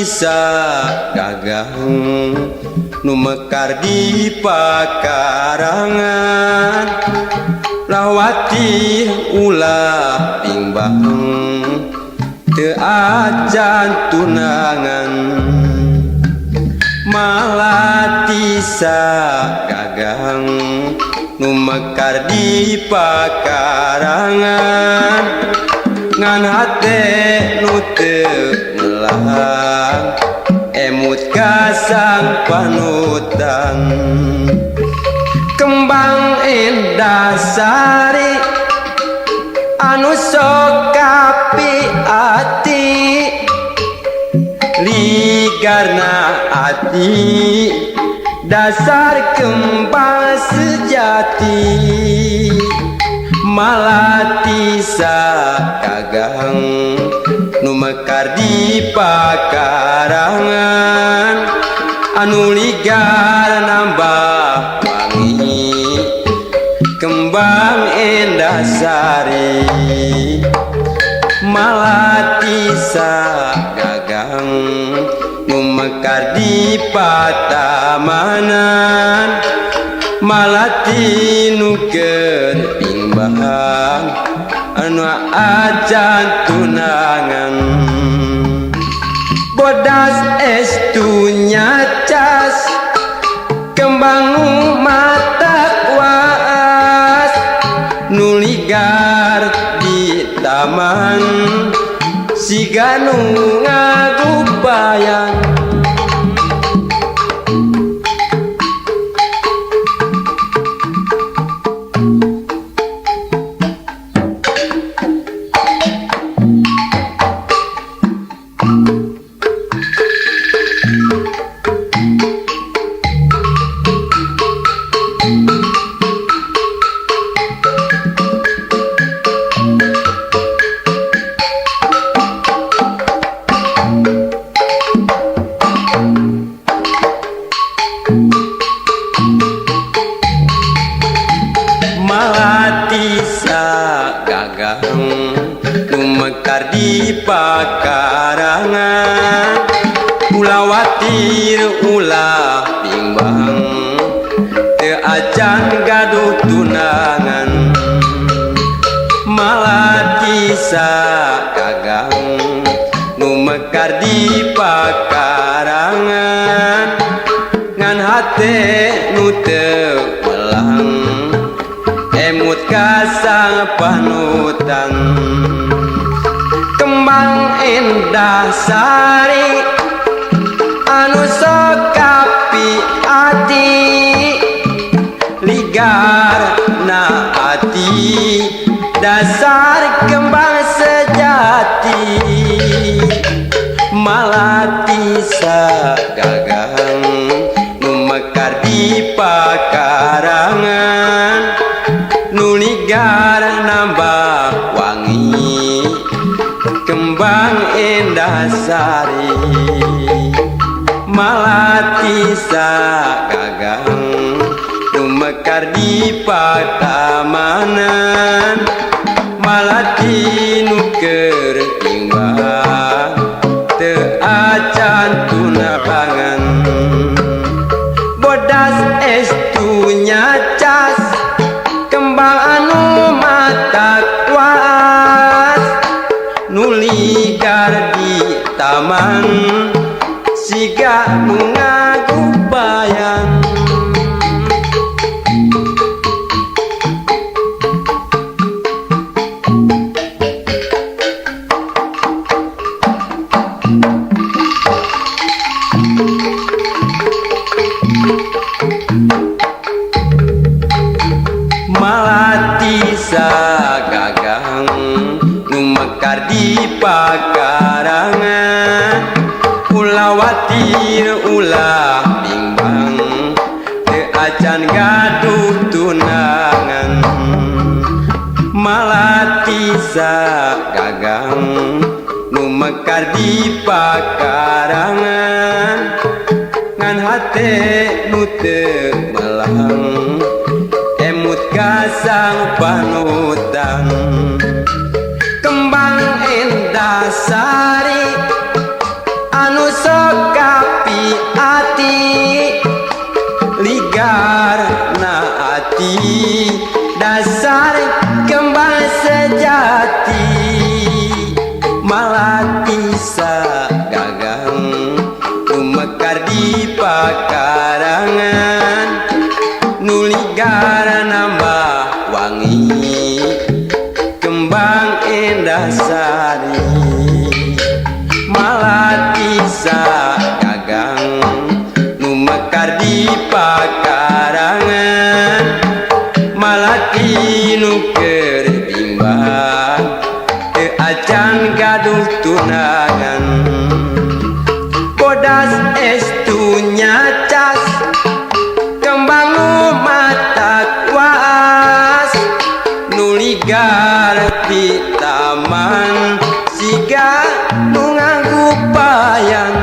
Gagang nu mekar di pakarangan lawati ulah pimbang teu acan tunangan malatisa gagang nu mekar di pakarangan ngan hate nu teu melang emut kasang panutan kembang endah sari anu sok kapi ati ligarna ati dasar kembang sejati malatisa gagang nu mekar di pakarangan anu ligar nambah wangi kembang endah sari malatisa gagang nu mekar di patamanan malati nu keur pimbang anu acan tunangan bodas estu nyacas kembang nu mata kuas nu ligar di taman siga nu ngagupayan malatisa gagang nu mekar di pakarangan ulah watir ulah pimbang teu acan gaduh tunangan malatisa gagang nu mekar di pakarangan ngan hate nu teu melang emut kasang panutan kembang endah sari anu sok kapi ati ligar na ati dasar kembang sejati malatisa gagang nu mekar di pakarangan nu ligar nambah wangi kembang endah sari malatisa gagang nu mekar di patamanan malati nu keur pimbang teu acan tunangan bodas estu nyacas kembang anu mata kuas nu ligar di taman siga nu ngagupayan malatisa gagang nu mekar di pakarangan ulah watir ulah pimbang teu acan gaduh tunangan malatisa gagang nu mekar di pakarangan ngan hate nu teu melang emut kasang panutan kembang endah sari anu hati ligar na hati dasar kembang sejati malati sagagang mekar di pakarangan nu ligar nambah wangi kembang endah sari malati sagagang nu mekar di pakarangan malati nu keur bimbang acan gaduh tunangan bodas estunya cas kembang nu mata kuas nu ligar di taman siga nu nganggu payang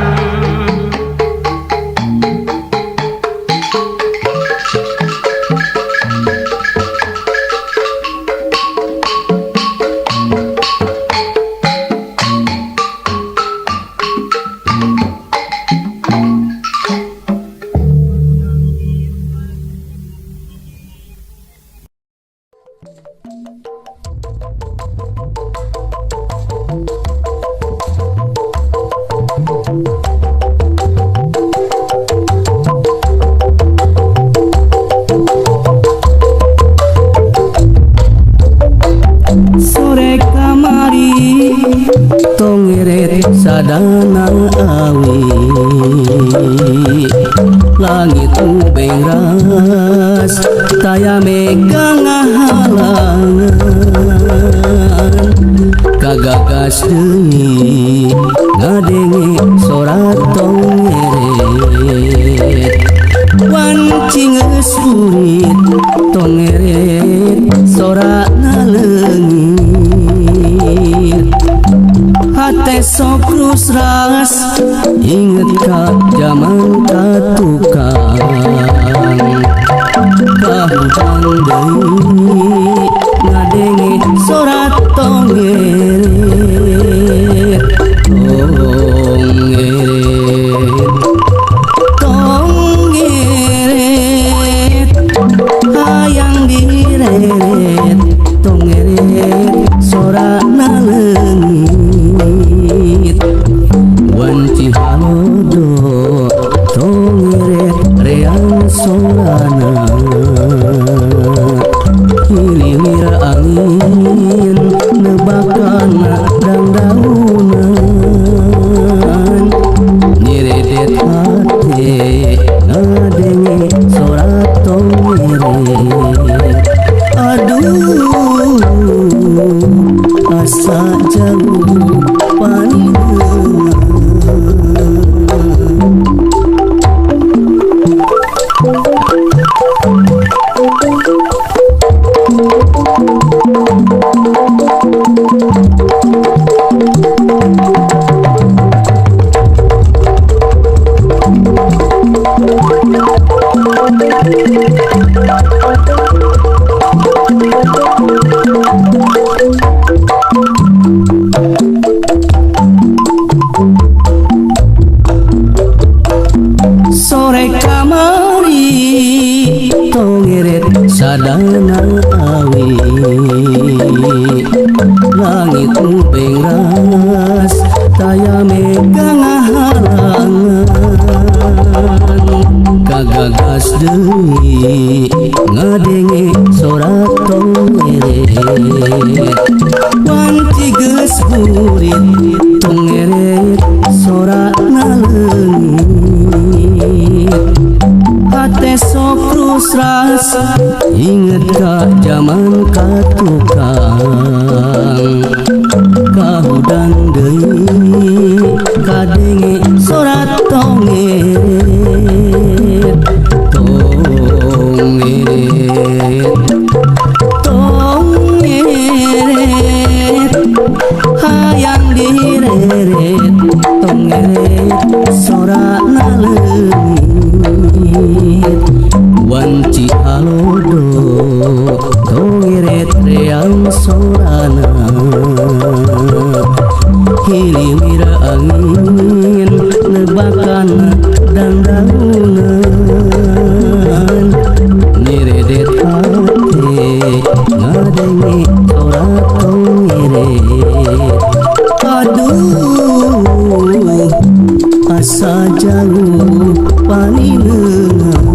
sore kamari tongeret sadana awi langit ubeng ras taya megang halangan kagagas deui ngadenge sorat tongeret wancing geus urit tongeret sorak naleungit hate sok rusras inget ka zaman katukang kahutang deui ngadenge sorat tongeret tongeret hayang direret tongeret sorak naleungit wanci halodo tongeret reang sorana hilimir angin nebakana dandaunan nyeredet hati ngadenge sorat tongeret aduh asa jauh pandangan sore kamari tongeret sadana awi langit ubeng ras taya megang halangan kagagas deui ngadenge sorat tongeret wanci geus urit tongeret sorak naleungit hate sok rusras inget ka zaman katukang kahudang deui kadenge sorat tongeret tongeret hayang direret tongeret sorak naleungit wanci halodo tongeret reang sorana hilimir daungan nyeredet hati ngadengi sorak ngirit aduh asa jauh paninengan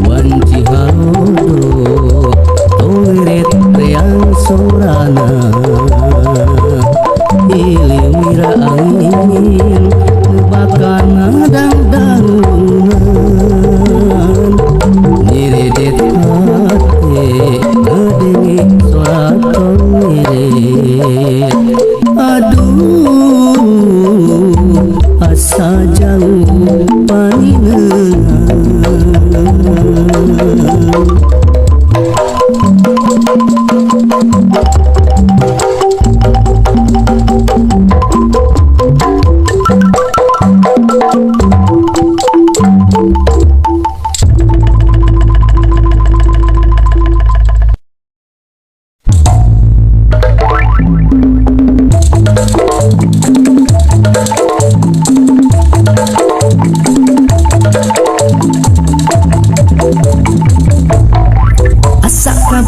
wanci halodo tongret reang sorana ilimira angin bakana daungan nyeredet hati ngadengi sorak ngirit aduh asa jauh paninengan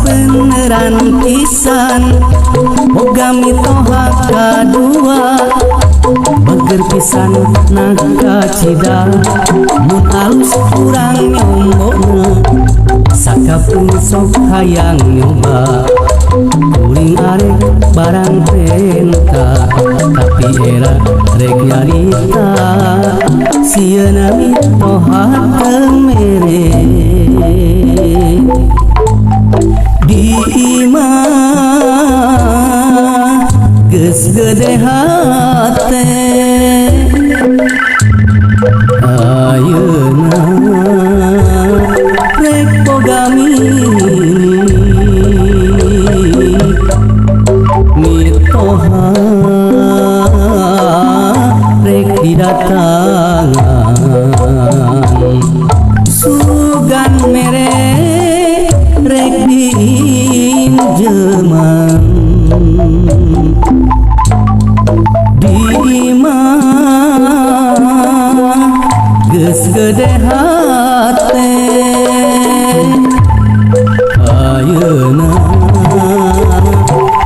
beneran pisan boga mitoha kadua bager pisan naga cida mun alus kurang nyombona sakapun sok hayang nyoba kuring arek barang penta tapi era rek nyarita sieuna mitoha kemere di imah geus gede hate ayeuna rek boga mitoha rek didatangan sugan mere rek diinjeman di imah geus gede hate ayeuna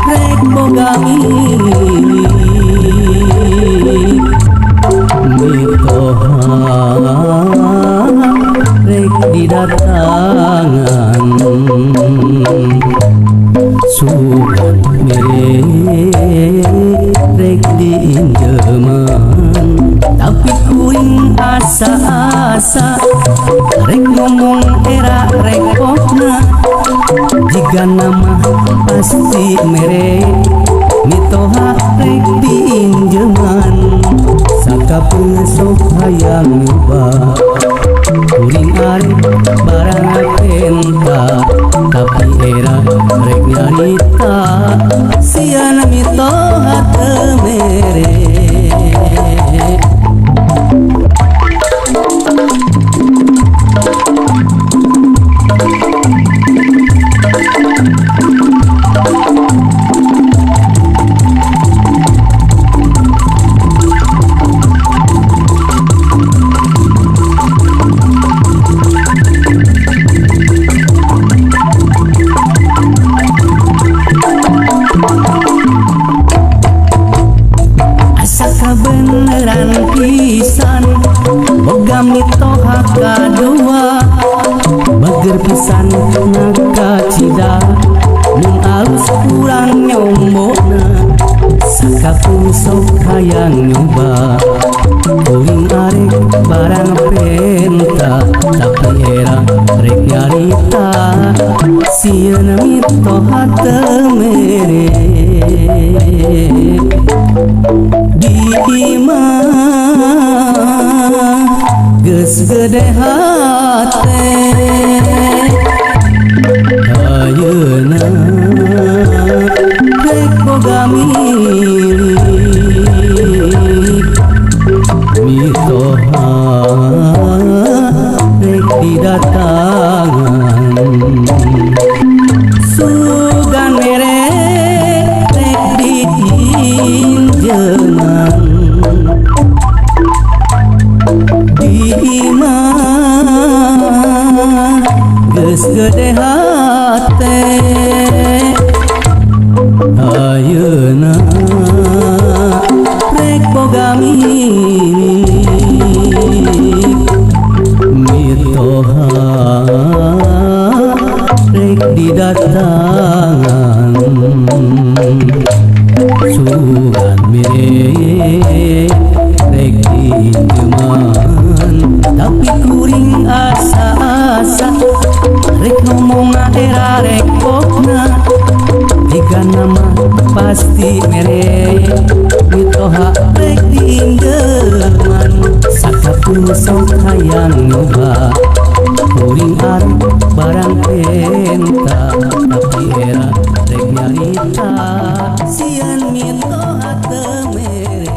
rek boga mitoha rek didatangan sugan mere rek diinjeman tapi kuing asa-asa rek ngomong era rek pokna jika nama pasti mere mitoha rek diinjeman sakapun sok hayang nyoba kuring arek barang penta tapi era rek nyarita siana mitoha temere beneran pisan boga mitoha kadua bager pisan naga cida mun alus kurang nyombona sakapun sok hayang nyoba kuring arek barang penta tapi era rek nyarita sieuna mitoha temere di imah geus gede hate ayeuna rek boga mitoha rek didatangan sugan mere rek diinjeman di gede hate ayeuna rek boga mitoha rek didatangan sugan mere rek dijeman tapi kuring asa-asa rek ngomong era rek pokna jika nama pasti mere mitoha rek diindeman sakapun sok hayang nyoba kuring arep barang penta tapi era rek nyarita sian mitoha teu mere.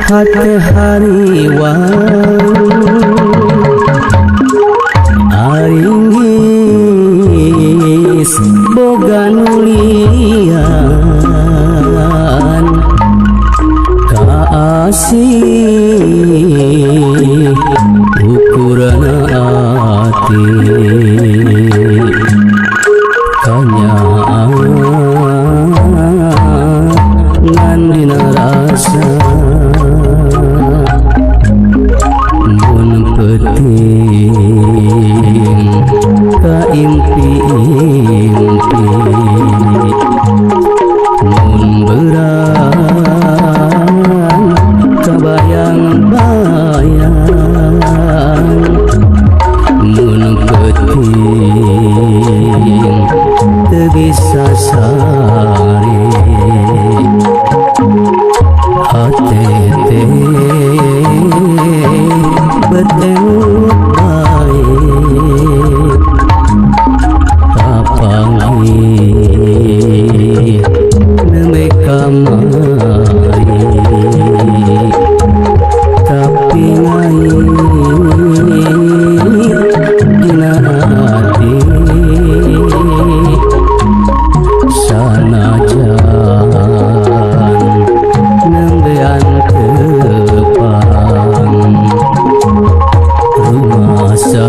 Hati hariwan aringis boga nulian kaasih ukurana ati kanyaan ngan dina rasa impi-impi mun berang kabayang-bayang mun penting teu bisa sare hatete beteng neme kamari tapi ngai dina hati sanajan nembean tepang rumasa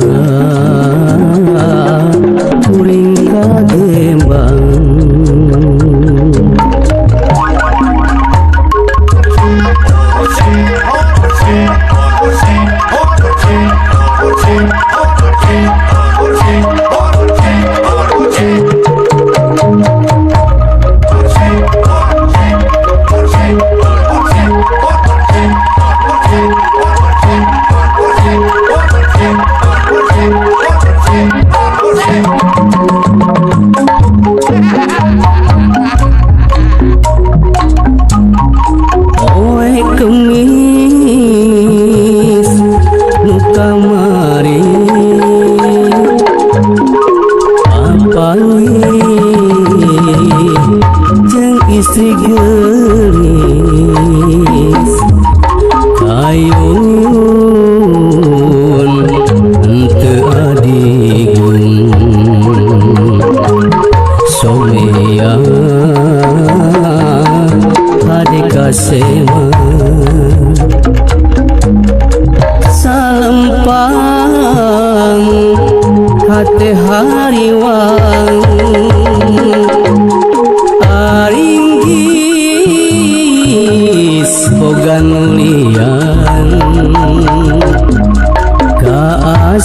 kuring kagembang Oh,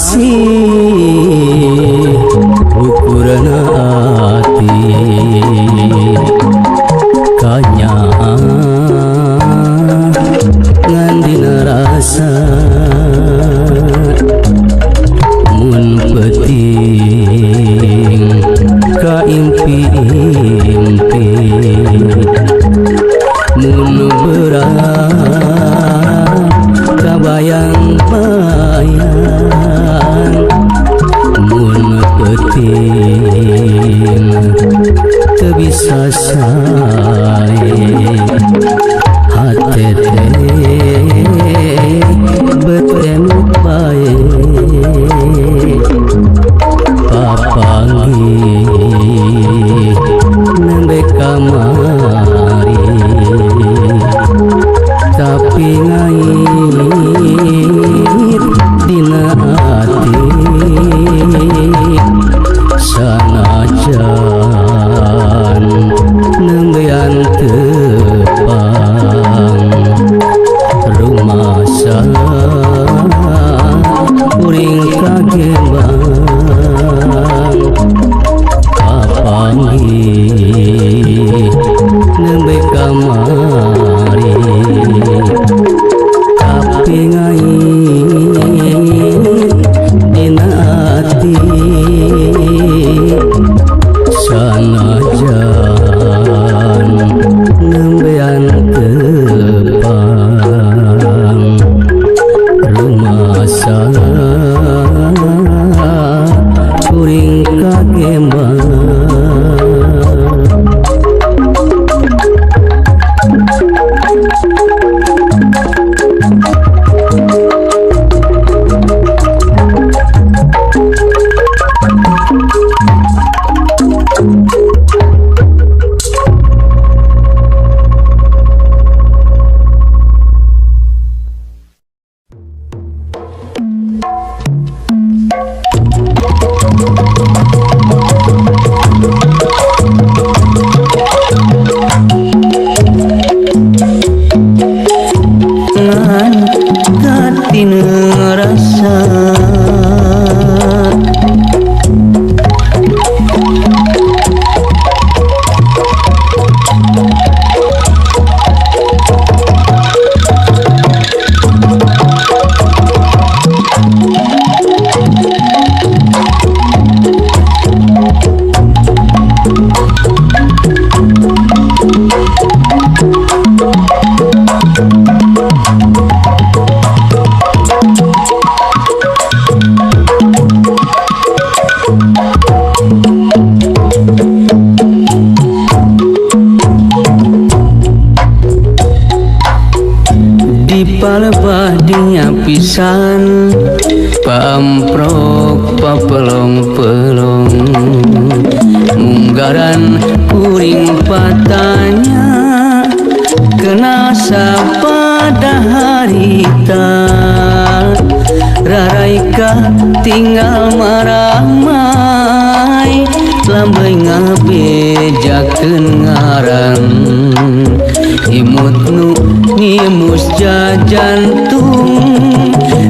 masih ukuran hati kanya ngandina rasa mun penting ka impi-impi mun berat ka bayang-bayang mun penting teu bisa sae hati teh betenu bae papanggih nembe kamari tapi ngait dina hati sanajan nembean tepang rumasa kuring kagembang papanggih nembe kamari tapi ngait dina hati sanajan nembean tepang rumasa kuring kagembang palebahdinya pisan pamprok papelong-pelong munggaran kuring patanya kena pada harita raraika tinggal maramai lambai ngabejakeun ngaran imut nu nimus jajantung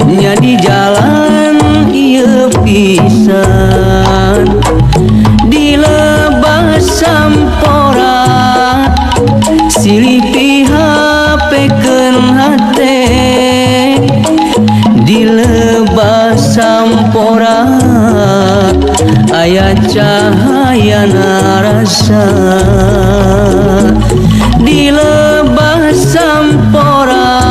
nyadi jalan ieu pisan di lebah sampora silih pihapekeun hate di lebah sampora aya cahaya narasa di lebah sampora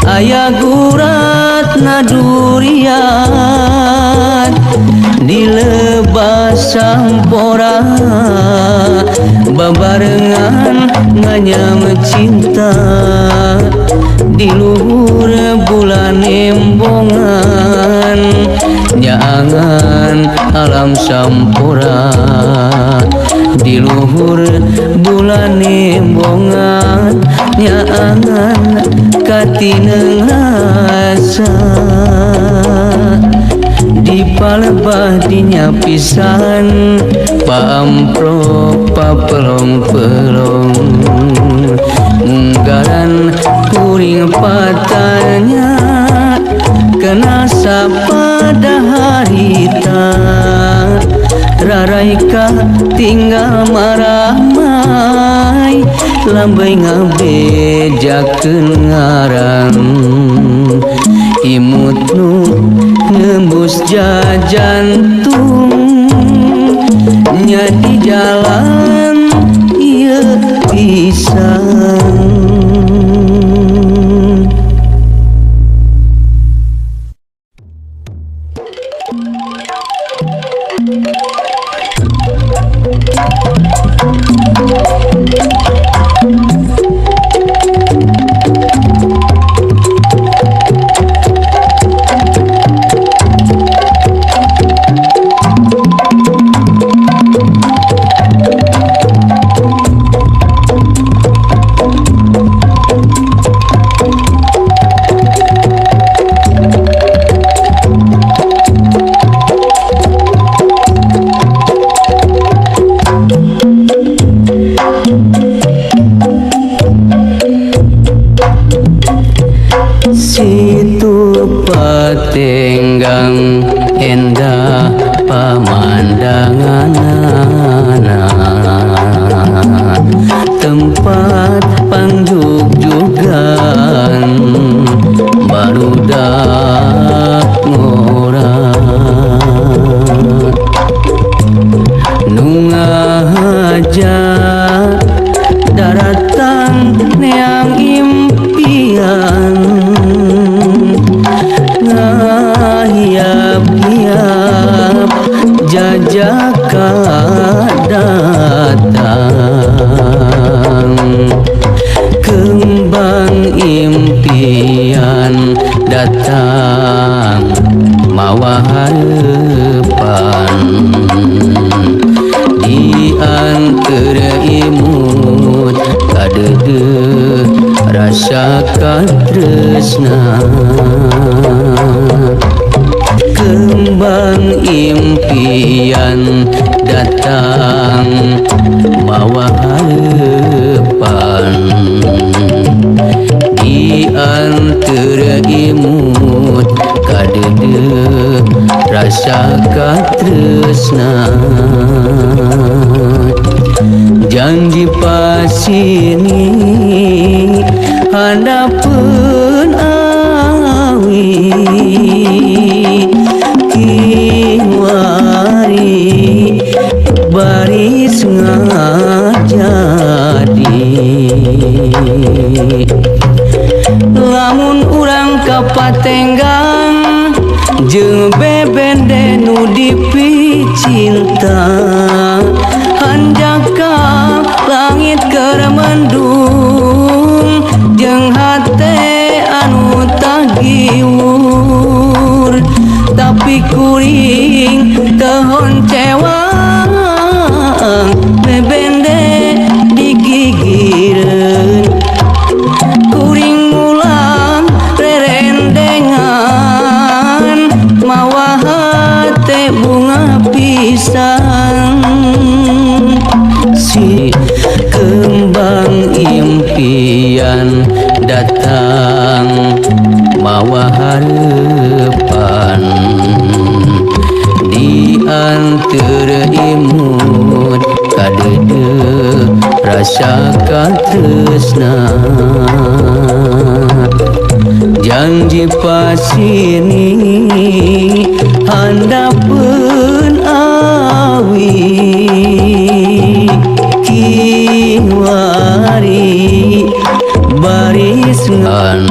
aya gurat nadurian di lebah sampora babarengan nganyam cinta di luhur bulan embongan nyaangan alam sampora di luhur bulan embongan nyaangan katineng rasa di palebah dinya pisan pamprok papelong-pelong munggaran kuring patanya kena asa pada harita Raraika tinggal maramai lambai ngabejakeun ngarang imut nu nembus jantung nya di jalan ieu pisan. Situ patenggang endah pamandanganana tempat pangjugjugan barudak ngorang nu ngajak daratan neang impian ngahiyap-hiyap jajaka datang kembang impian datang mawa harapan di antara imut kadeudeut rasa katresna kembang impian datang mawa harapan di antara imut kadeudeut rasa katresna janji pasini handapeun awi kiwari baris ngajadi lamun urang kapatenggang jeung bebende nu dipi cinta hanjaka langit keur mendung jeung hate anu tagiwur tapi kuring tehon cewang bebende digigireun kuring mulang rerendengan mawa hate bunga pisan si kembang impian datang mawa harapan di antara imut kadeudeut rasa katresna janji pasini handapeun awi kiwari baris ngan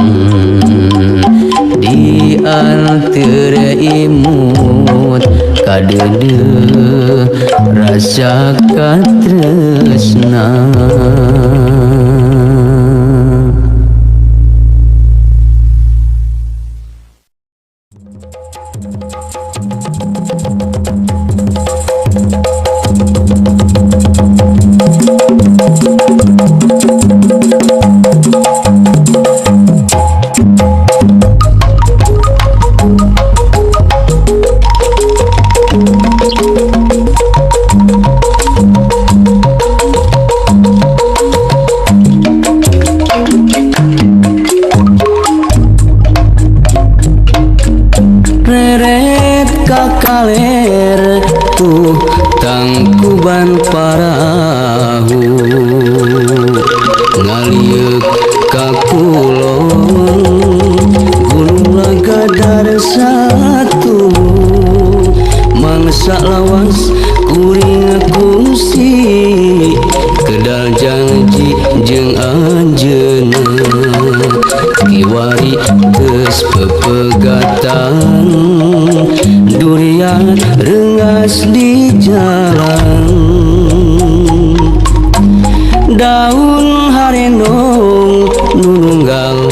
di antara imut kadeudeut rasa katresna. kakaler tuh tangkuban parahu ngaliuk kakulon gunung lagadar satu mangsa lawas kuring kungsi kedal janji jeung anjeunna kiwari geus pepegatan durian rengas di jalan daun harendong nununggal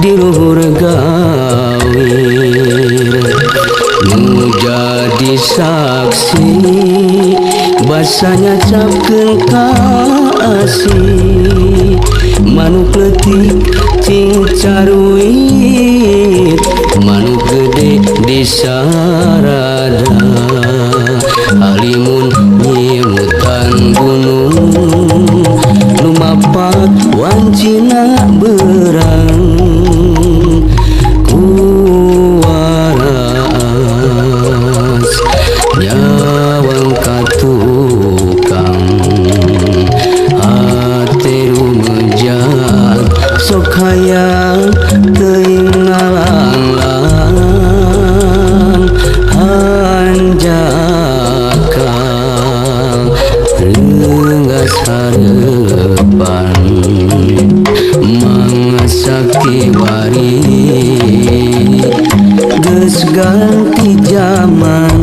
di luhur gawir nu jadi saksi basanya capkeun kasih manuk leutik cing caruit manuk gede di sarada halimun nyimutan gunung lumapat wancina berang kuwaras nyawang katukang hati rumejat sok hayang teuing ngalanglang hanjakal reungas hareupan mangasaki wari geus ganti zaman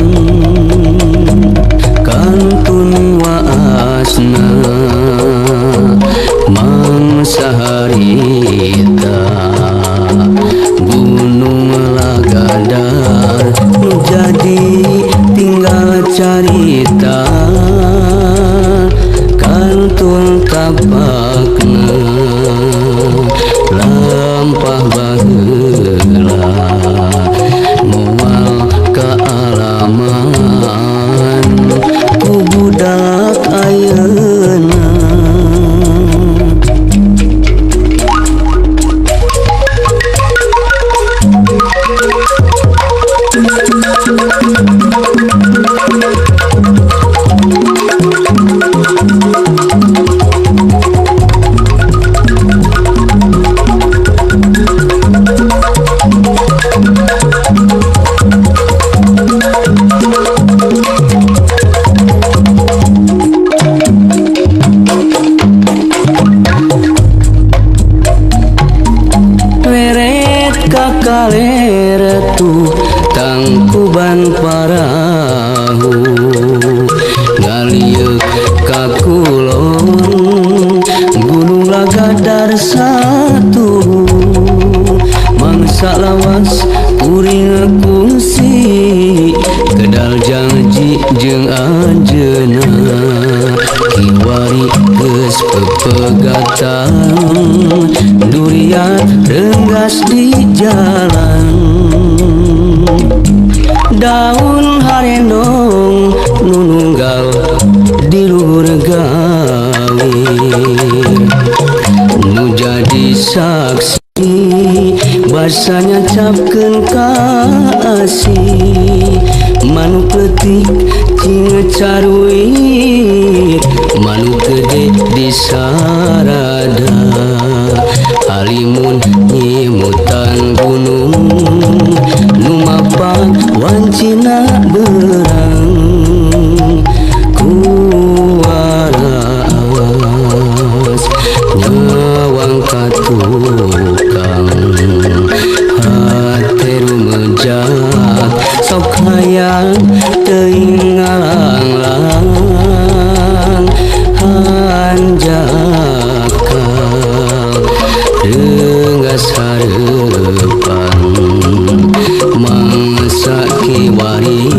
kantun waasna mangsa harita gunung lagadar nu jadi tinggal carita kantun tapakna lampah baheula moal kaalaman ku budak ayeuna kakaler tuh tangkuban parahu ngaliuk kakulon gunung lagadar satu mangsa lawas kuring kungsi kedal janji jeung anjeunna kiwari geus pepegatan durian rengas di jalan daun harendong nununggal di luhur gawir nu jadi saksi basanya capkeun kasih manuk leutik cing caruit manuk gede di sarada halimun nyimutan gunung lumapat wancina berang kuwaras nyawang katukang hati rumejat sok hayang teuing ngalanglang hanjakal reungas hareupan mangsa kiwari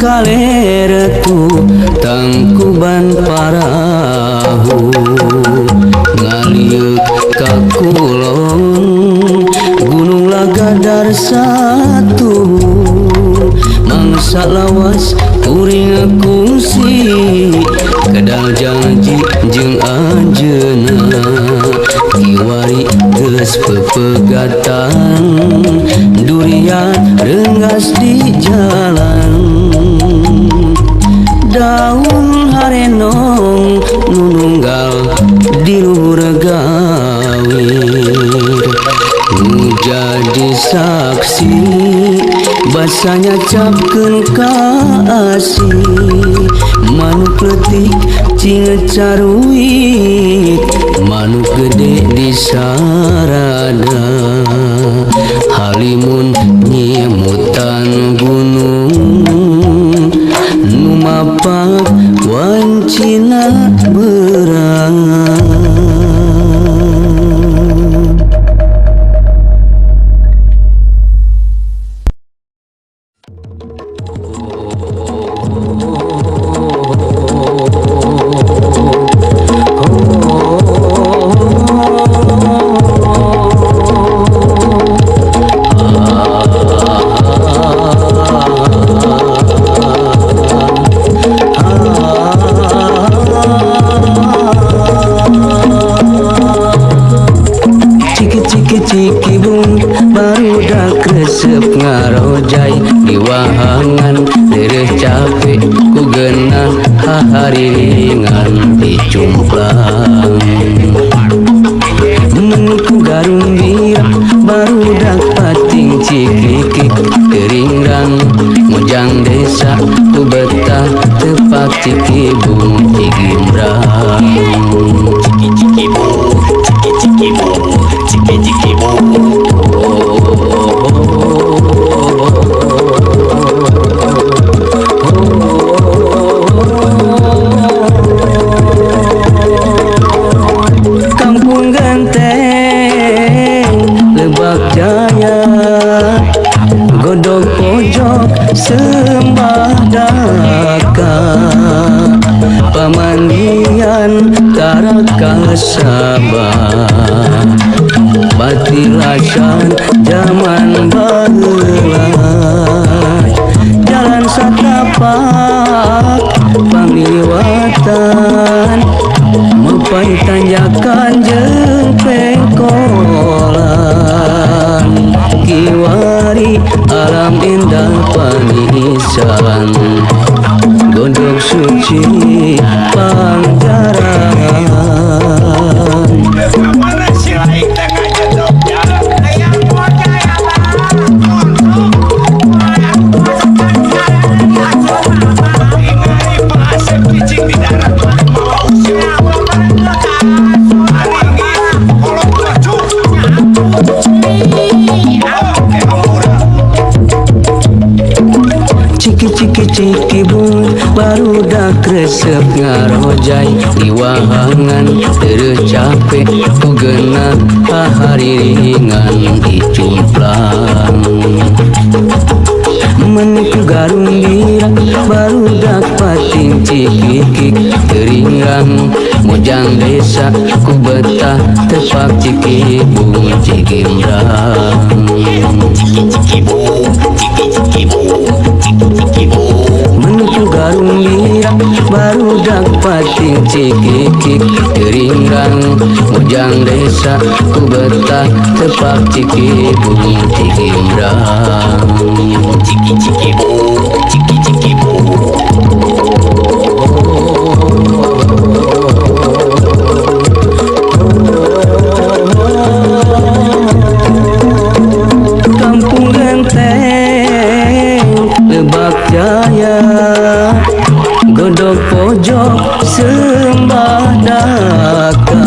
kaleretu tangkuban parahu ngaliuk ka kulon gunung Lagadar satu mangsa lawas kuring kungsi kedal janji jeung anjeunna kiwari geus pepegatan durian reungas di jalan daun harenong nununggal di luhur gawir jadi saksi basanya capkeun kasih manuk leutik cing caruik manuk gede di sarada halimun nyemutan gunung nu mapak wancina berang. Cikibung barudak resep ngarojai di wahangan dereh capek ku geunah hahariringan dicumplang ku garung bira barudak pating cikikik keringrang mojang desa ku betah tepak Cikibung Cigimbrang Cikibung Kampung Genteng Lebak Jaya Godog pojok Sembah Daka Pamandian Tarakasabah Batilasan zaman baheula jalan satapak pangliwatan mepai tanjakan jeung pengkolan kiwari alam indah panisan gondok suci Pangjaran Cikibung barudak resep ngarojai di wahangan terus capek ku geunah hahariringan dicumplang men ku garung bira barudak pating cikikik keringrang mojang desa ku betah tepak Cikibung Cigimbrang menuju garung bira barudak pating cikikik keringrang mojang desa ku betah tepak Cikibung Cigimbrang Kampung Genteng Lebak Jaya Godog pojok Sembah Daka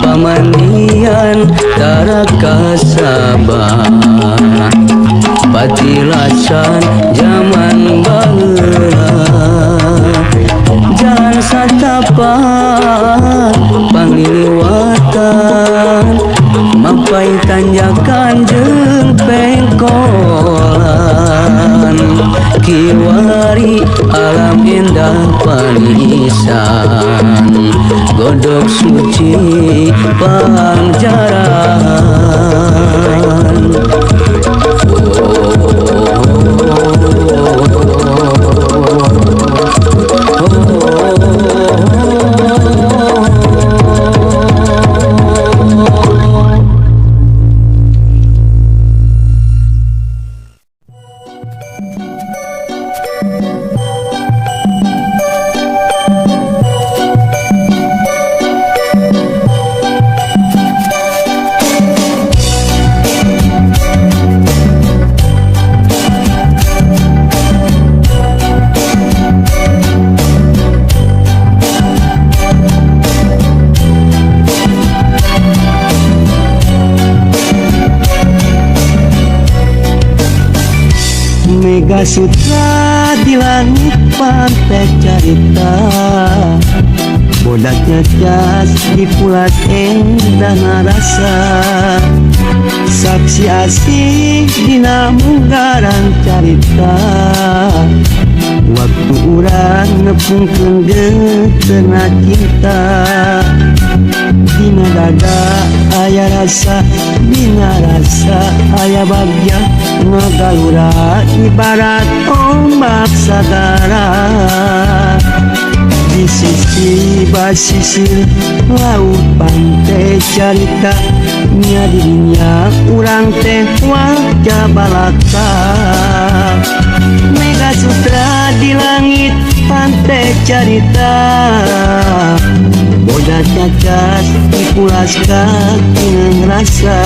Pamandian Tarakasabah Batilasan zaman baheula jalan satapak pangliwatan mapai tanjakan jeung pengkolan kiwa sanubari alam indah panisan godok suci panjaran. Mega Sutra di langit pantai carita, bodaknya jas di pulat endah narasa, saksi asih dina munggaran carita, waktu urang nepungkeun geuteuna cinta. Dina dada aya rasa, dina rasa aya bagja, ngagalura ibarat ombak sagara. Di sisi basisir laut pantai carita, nya dirinya urang teh wajah balaka. Mega Sutra di langit pantai carita, bodas cacas dipulaskan dengan rasa,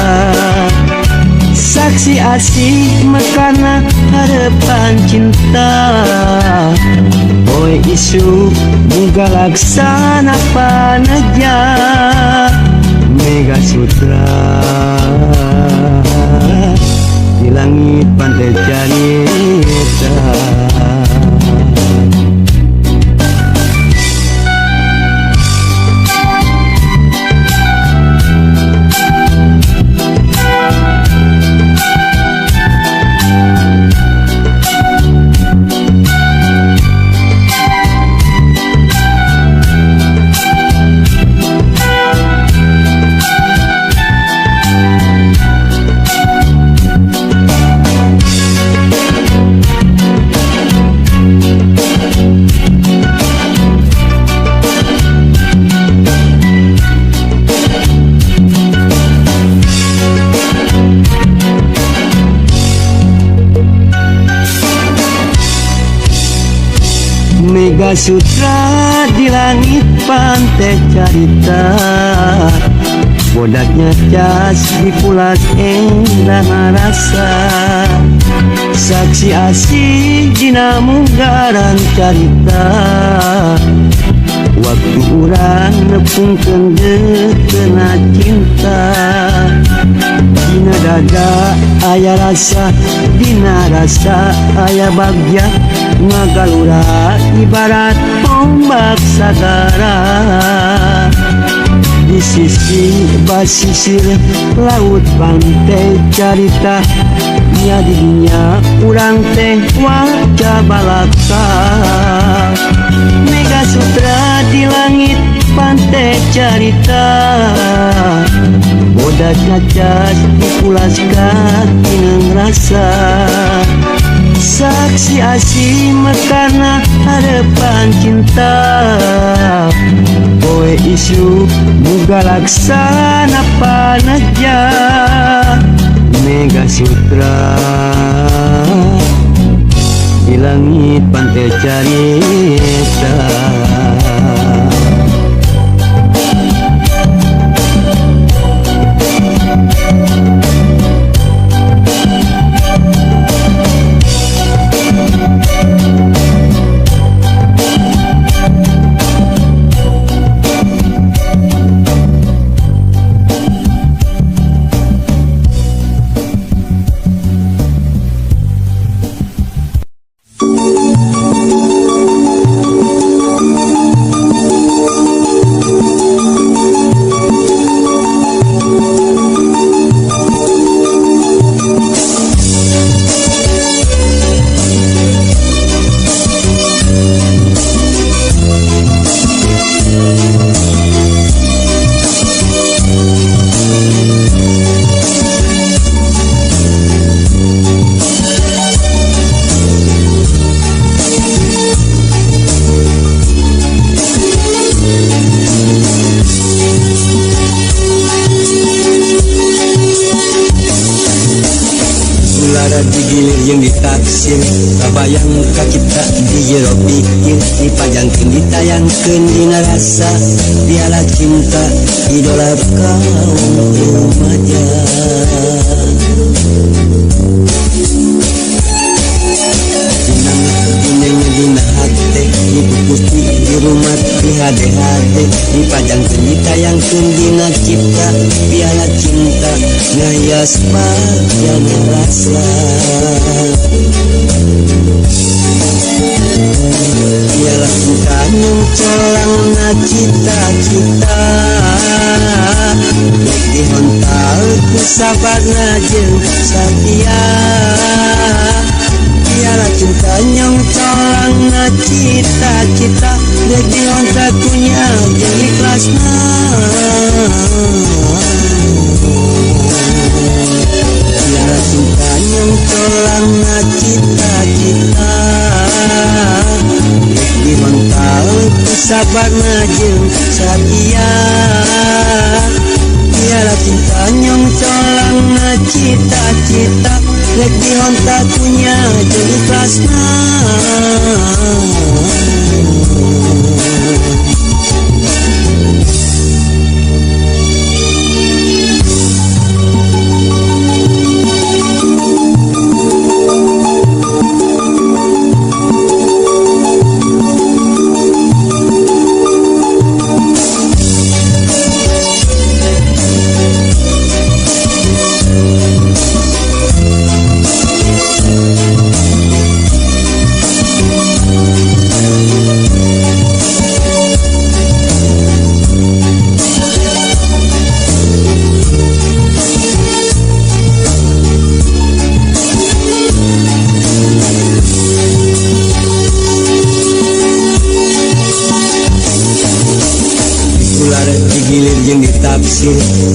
saksi asih mekana harapan cinta. Boy isu muga laksana panaja Mega Sutra di langit pantai carita. Mega Sutra di langit pantai carita, bodaknya jas di pulat endah rasa, saksi asih dina munggaran carita, waktu urang nepungkeun geuteuna cinta. Dina dada aya rasa, dina rasa aya bagja, ngagalura ibarat ombak sagara. Di sisi basisir laut pantai carita, nya dirinya urang teh wajah balaka. Mega Sutra di langit pantai carita, bodas cacas dipulaskan dengan rasa, saksi asih mekana harapan cinta. Boy isu muga laksana panaja Mega Sutra di langit pantai carita. ditaksir kabayang kacipta di jero pikir dipajangkeun ditayangkeun dina rasa piala cinta idola kaum remaja. Dina hati dipuputi di rumah di hade-hade dipajangkeun ditayangkeun dina cipta piala cinta ngayas bagian rasa. Piala cinta nyung colang na cita-cita dihontal ku sabarna jeung satia. Piala cinta nyong colang na cita-cita dek dihontak punya jeung ikhlasna. Piala cinta nyong colang na cita-cita dek dihontak ku sabarna jeung satia. Piala cinta nyong colang na cita-cita dek dihontak punya jeung ikhlasna.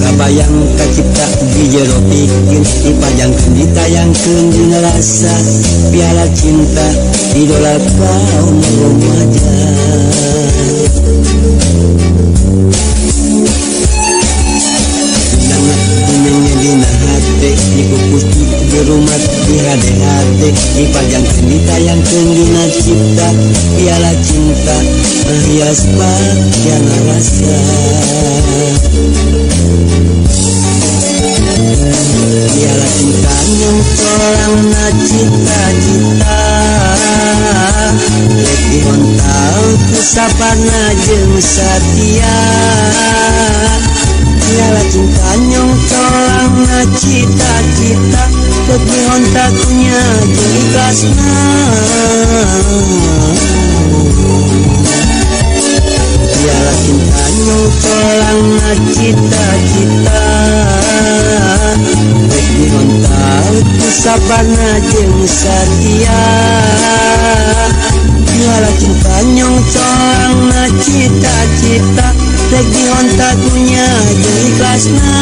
Kabayang kacipta di jero pikir dipajangkeun ditayangkeun dina rasa piala cinta idola kaum remaja. Dinanya dina hati dikukus di rumah di hade-hade dipajangkeun ditayangkeun dina cipta piala cinta hias bagian rasa. Piala cinta nyong colang na cita-cita dek dihontal ku sabarna jeung satia. Piala cinta nyong colang na cita-cita dek dihontak punya jeung ikhlasna. Piala cinta nyong colang na cita-cita dek dihontak ku sabarna jeung satia. Piala cinta nyong colang na cita-cita dek dihontak punya jeung ikhlasna.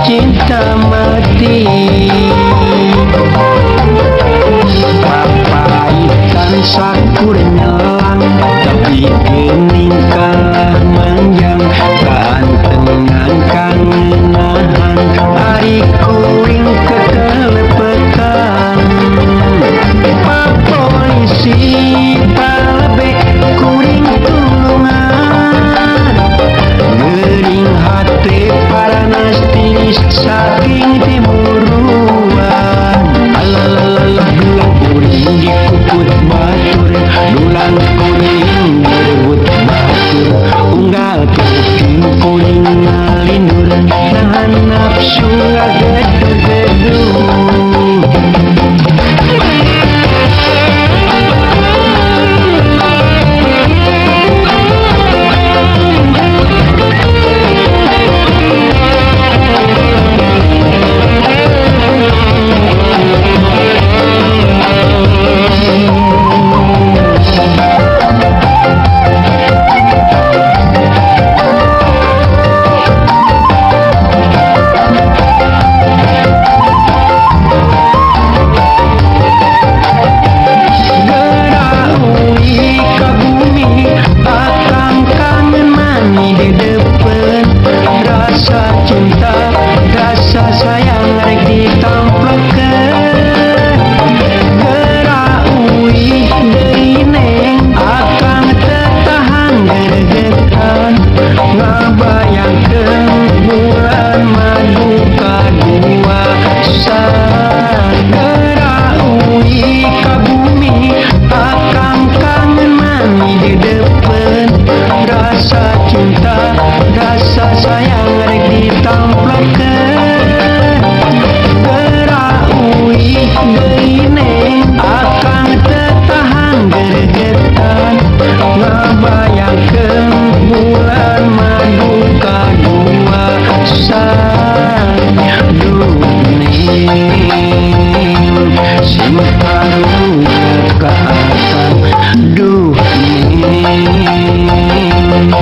cinta mati. Papaikan sakur nyelang, tapi gening kalah manjang. Kaantengan kangenahan, ari kuring kekelepetan. Pak polisi palabe kuring tulungan, ngering hati paranas tiris saking timuruan. Alalalah dulang kuring dikuput batur, dulang kuring direbut batur. Unggal kuping kuring ngalindur, nahan nafsu ngagedu-gedu.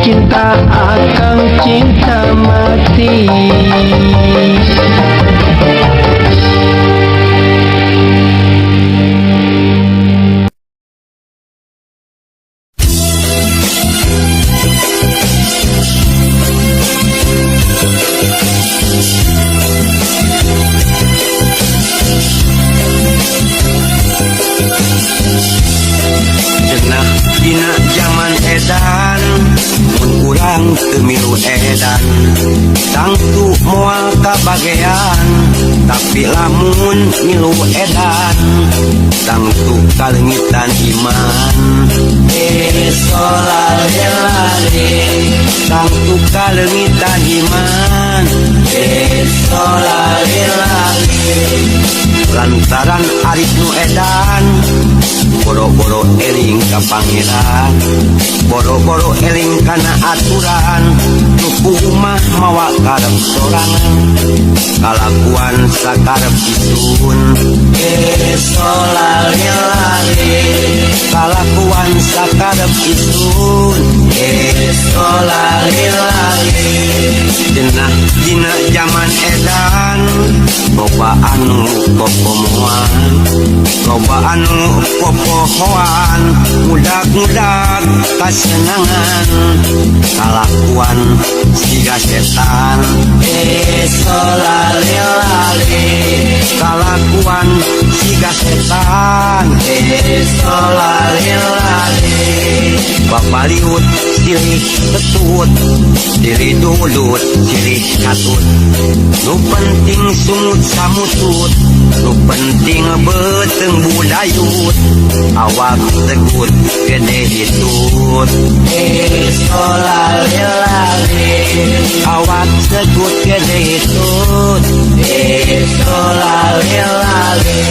Cinta akan cinta mati. Cenah dina zaman edan, mun urang teu milu edan, tangtu moal kabagean. Tapi lamun milu edan, tangtu kalengitan iman. Solalelale, tangtu kalengitan iman. Solalelale, lantaran arit nu edan, boro-boro eling ka pangeran, boro-boro eling kana aturan. Nu kumaha mawa karep sorangan, kalakuan sakarep isun. Solalelale, kalakuan sakarep isun. Solalelale, cenah dina zaman edan, loba anu popomoan, loba anu popohoan, mudag-mudag kasenangan, kalakuan siga setan. Solalelale, kalakuan siga setan. Solalelale, bapaliut silih ketut, diri dulut silih katut. Nu penting sungut samutut, nu penting beteng budayut, awak tegut gede hitut. Solalelale, awak tegut gede hitut. Solalelale.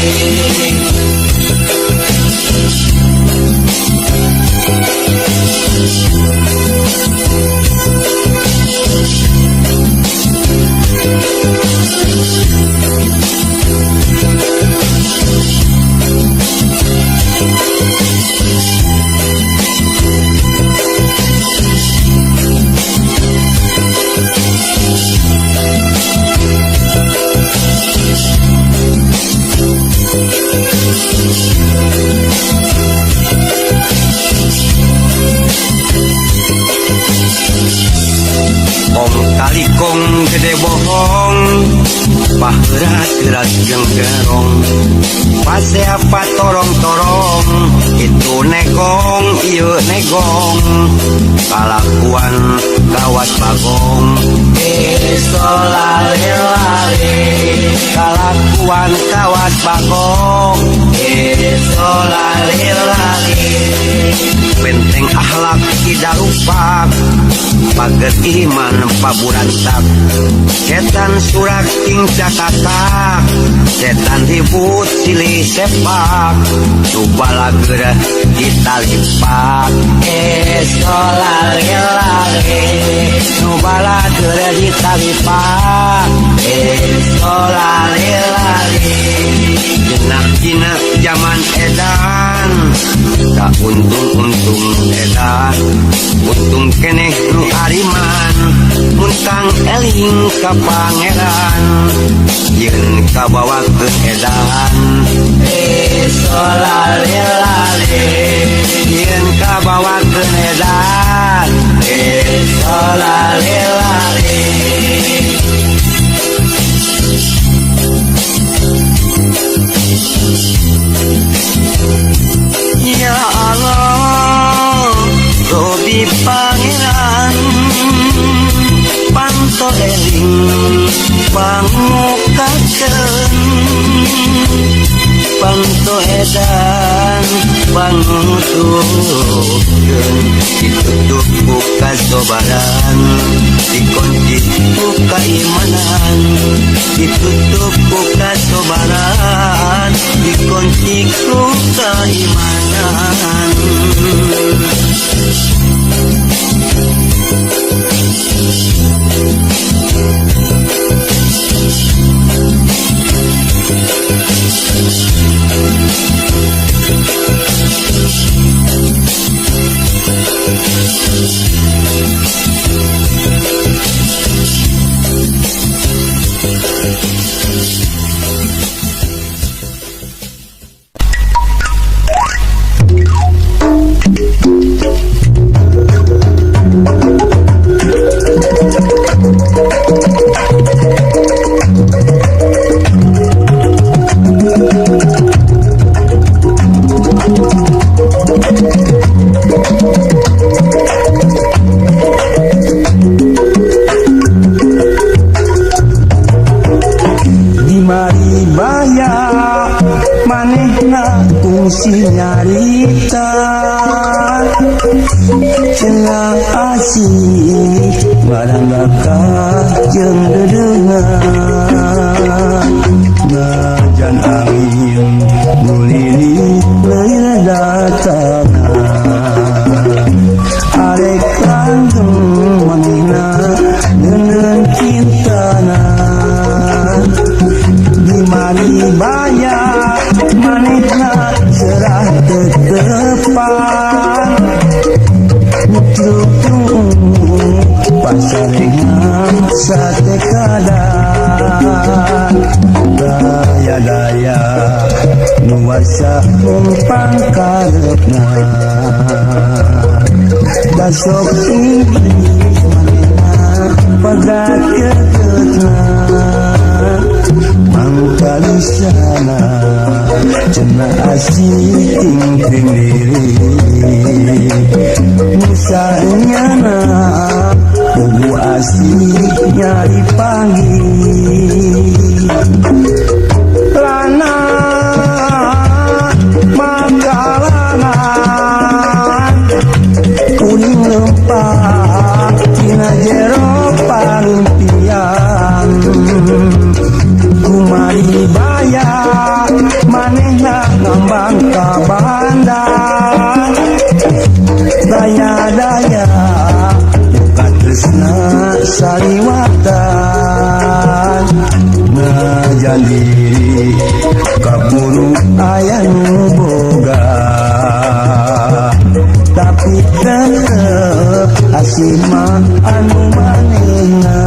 Gerak jeung gerong pas siapa torong-torong itu negong ieu negong kalakuan kawas bagong solale kalakuan kawas bagong solale penting akhlak tidak lupa pager iman paburantak setan surak king cakatak setan ribut silih sepak coba lager kita lipat solale coba lager kita lipat solale jenak-jenak zaman edan tak untung-untung edan untung keneh nu ariman muntang eling ka pangeran yen kabawa ke edan solale yen kabawa ke edan solale ya Allah Robi Pangeran panto eling pangukakeun panto edan pangutukeun ditutup buka sobaran dikunci buka imanan ditutup buka sobaran dikunci buka imanan nyarita cenah asih barang bakal jeung dedeungan najan angin nulilit leuy datangna arek langgeng manehna neuneun cintana di mari bayar manehna serah tetepan mutluk pasarengan sate kadan daya-daya nuasa numpang karepna da sok iblis manehna pagakeutna mangkali sana cenah asih ting diri musanya kubu asih nyari panggil lana magalangan kuning lempah tina jero parimpian kumari bayar manehna ngambang ka bandar daya-daya buka tresna saliwatan najan diri kaburu aya nu boga tapi tetep asih mah anu manehna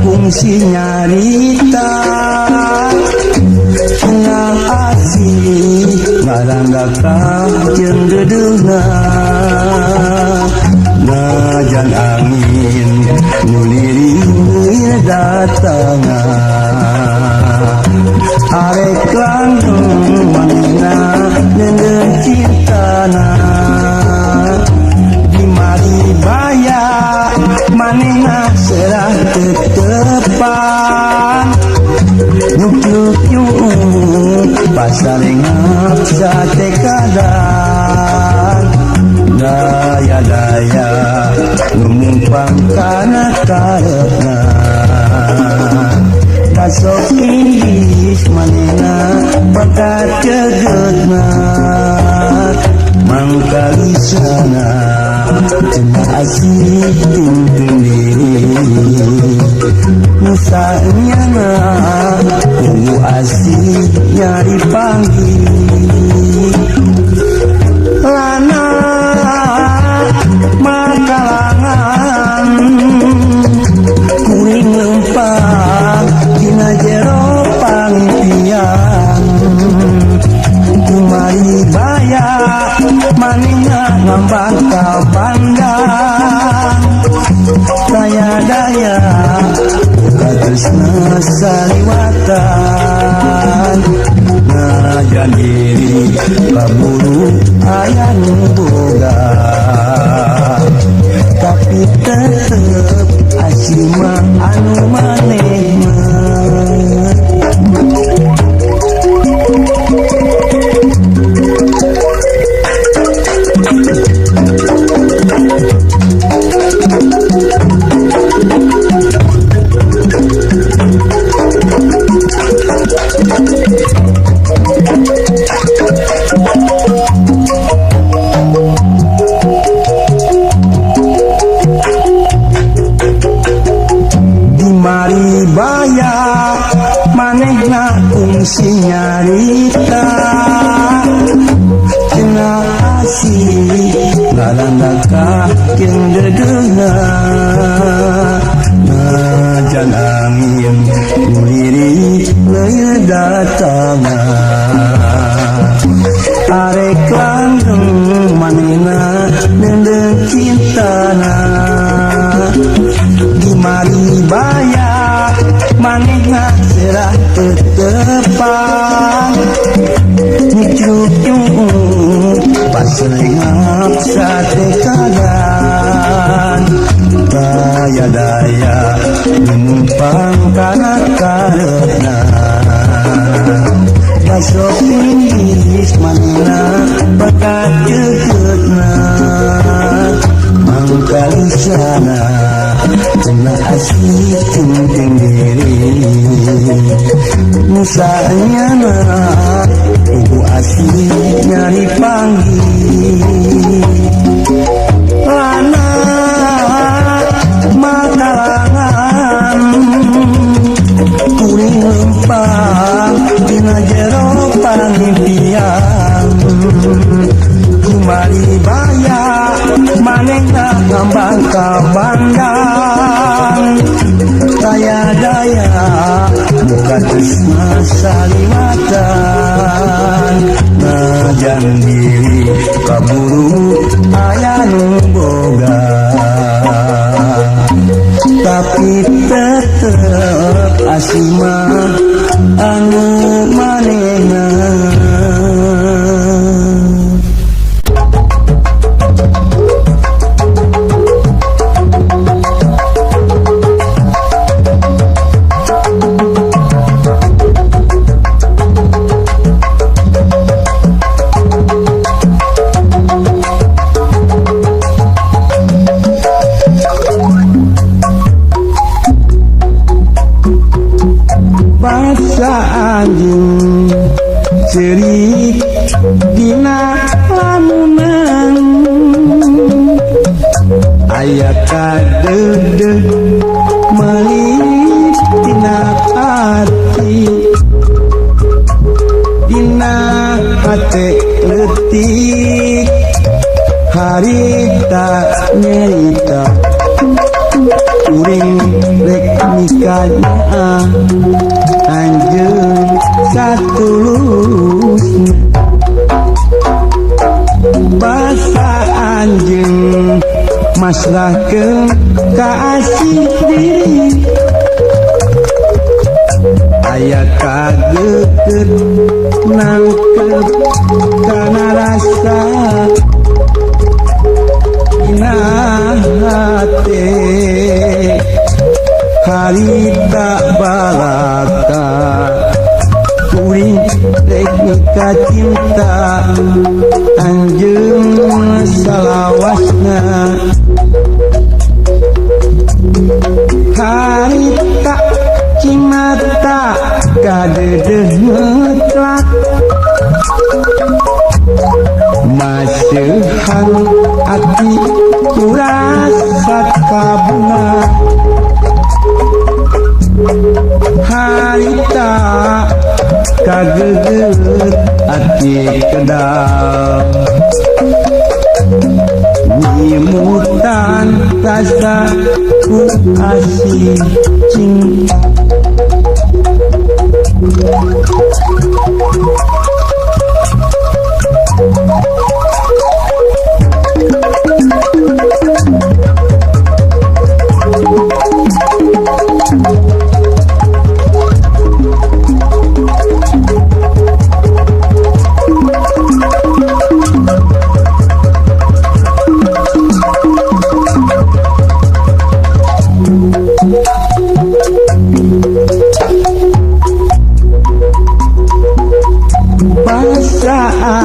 kungsi nyarita tengah asih ngaranggakah jeung dedeuna najan angin nuliring datanga arek langgeng manehna neundeun cintana di mari baya manehna serah tetepan nyuk-nyuk pasarengap sate kadang daya-daya ngumumpang kana karetna kasok indis manehna bakat jegetna mangkalisana cenah asih tingting diri nusanya na tunggu asih nyari panggil lana makalangan kuring lempang dina jero pangimpian kumari baya manehna ngambang ka pandang daya-daya katresna saliwatan najan diri kaburu aya nu boga tapi tetep asih mah anu manehna kungsi nyarita cenah asih ngaranggakah jeung dedeuna najan angin nulirik leuy datangna arek langgeng manehna neundeun cintana di mari baya manehna serah tetepan nyuk-nyuk pasrengap sate kadang daya-daya numpang kana karetna kasok indis manehna bakat jegetna mangkalisana cenah asih tingting diri nusanya na ibu asih nyari panggil lana makalangan kuring lempang dina jero pangimpian kumari baya manehna ngambang ka bandang daya-daya muka tresna saliwatan najan diri kaburu aya nu boga tapi tetep asih mah anu manehna bangsa anjing cerik dina lamunan aya kadeudeut meuli dina hati dina hate leutik harita nyerita uring rek nikahnya anjeun satulusna basa anjeun masrahkeun ka asih diri aya kageut nangkep kana rasa dina hate harita balaka kuring rek nikah cinta anjeun salawasna harita cimata kadedeh mutlak maseuhan ati kurasa kabuna harita kageget ati kedal nyimutan rasa ku asih cinta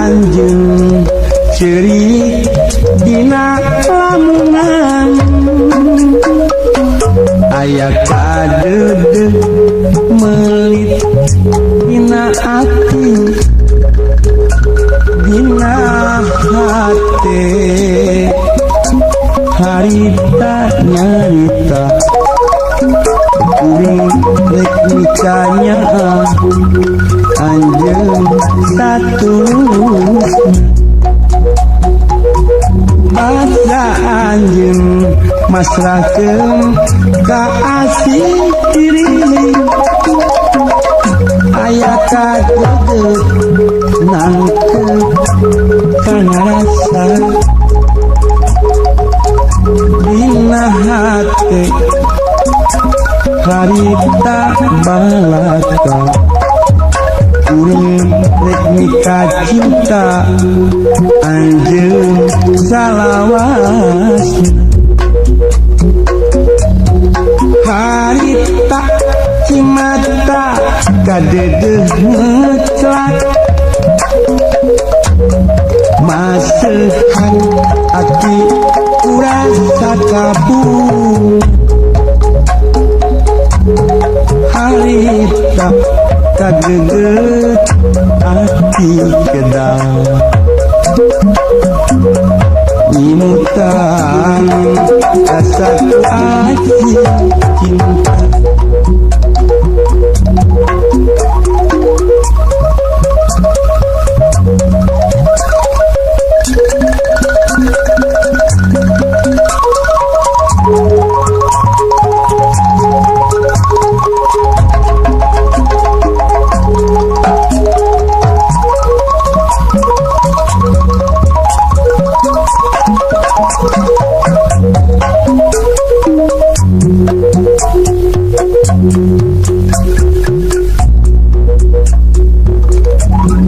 anjeun ceurik dina lamunan aya kadeudeuk melit dina ati dina hate harita nyarita kuring rek nikahnya anjeun satulus basa anjeun masrahkeun ka asih diri aya kageut nangkep kana rasa dina hate harita balaka kuring rek nikah cinta anjeun salawasna harita cimata kadedeh mutlak maseuhan ati kurasa kabung harita kageget ati kedal nyimutan rasa asih cinta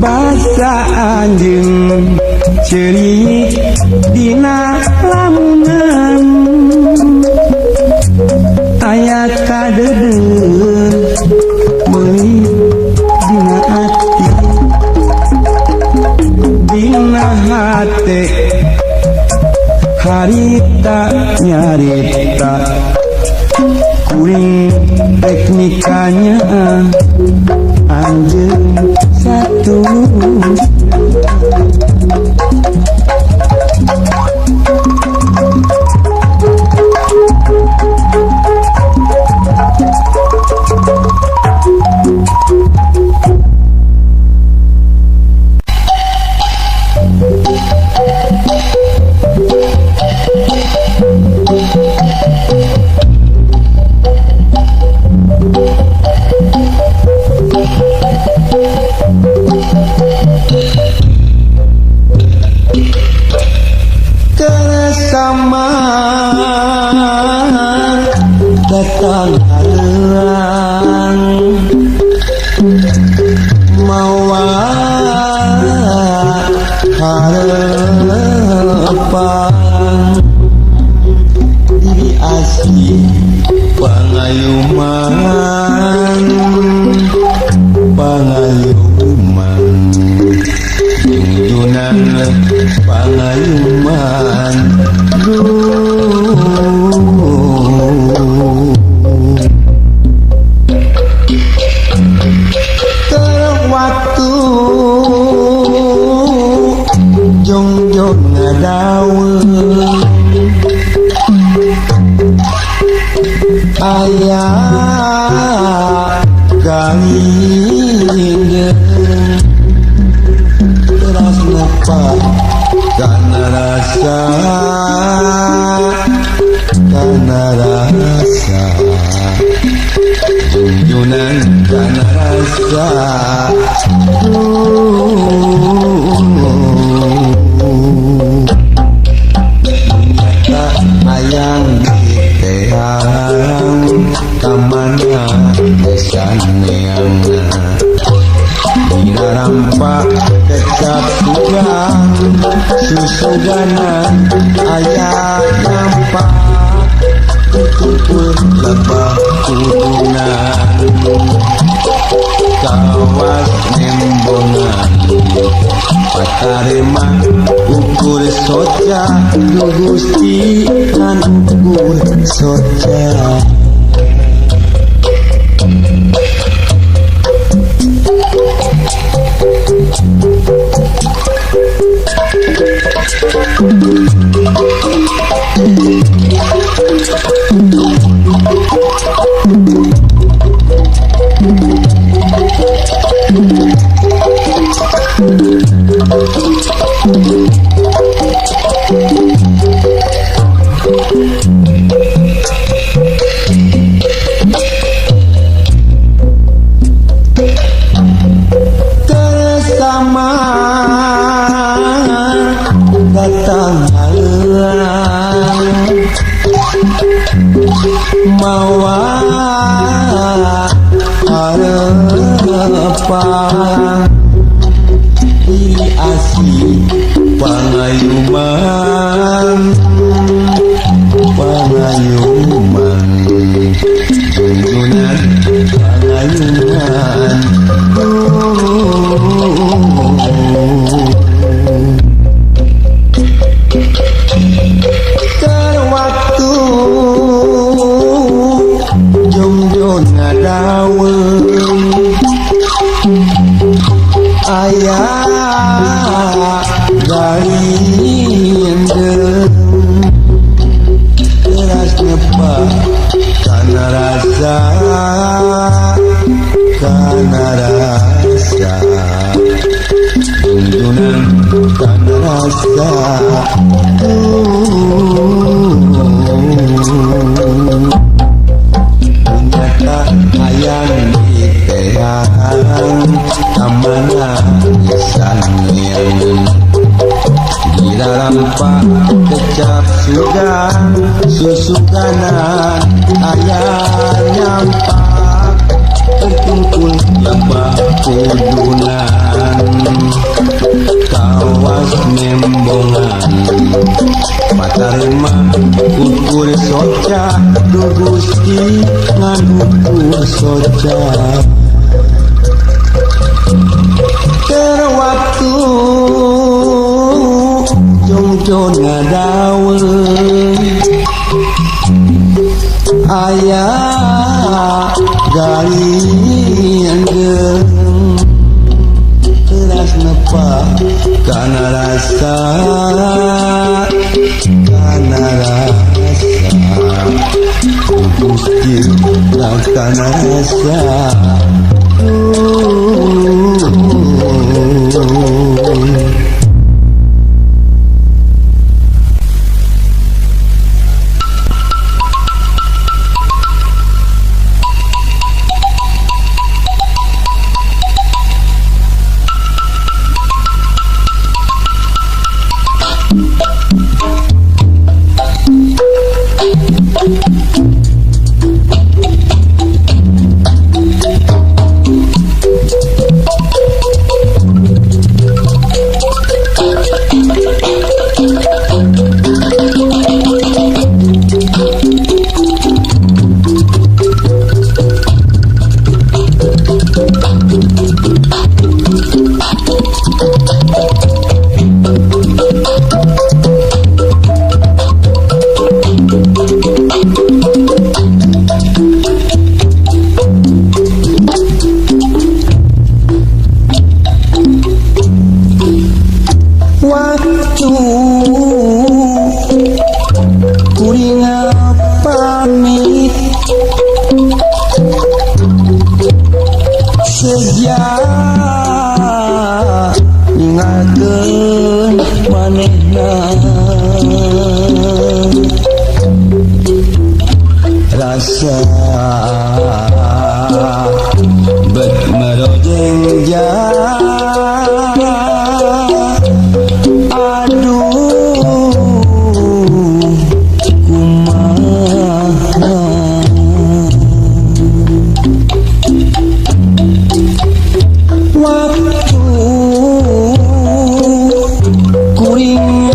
basa anjeun ceurik dina lamunan aya kadeudeuk meuli dina ati dina hate harita nyarita kuring rek nikahnya anjeun satulus halang mawa harapan diri asli pangayuman junjunan pangayuman waktu jongjong ngadaweun ayah galingdeung teras lupa karena rasa junjunan karena rasa tak ayang diteang kamana desaneangna dina rampak kecap tugang susuganan ayah nampak kumpul lebah kudunan kawas nembongan patarema ukur soca gugusti kan ukur soca bersama datang halang mawa harapan diri asli pangayuman junjunan pangayuman terwaktu jongjong ngadaweun ayah galingdeung teras nyepak kana rasa junjunan kana rasa nyata hayang diteang kamana saneang dina rampak kecap sugan susuganan ayah nyampak terkumpul lebah kudunan kawas nembongan patarema ukur soca dugusti ngan ukur soca terwaktu jongjong ngadaweun ayah galingdeung teras nepak kana rasa gugusti kana rasa Seja ninggalkeun manehna rasa bet merojeng aduh kumaha waktu kuring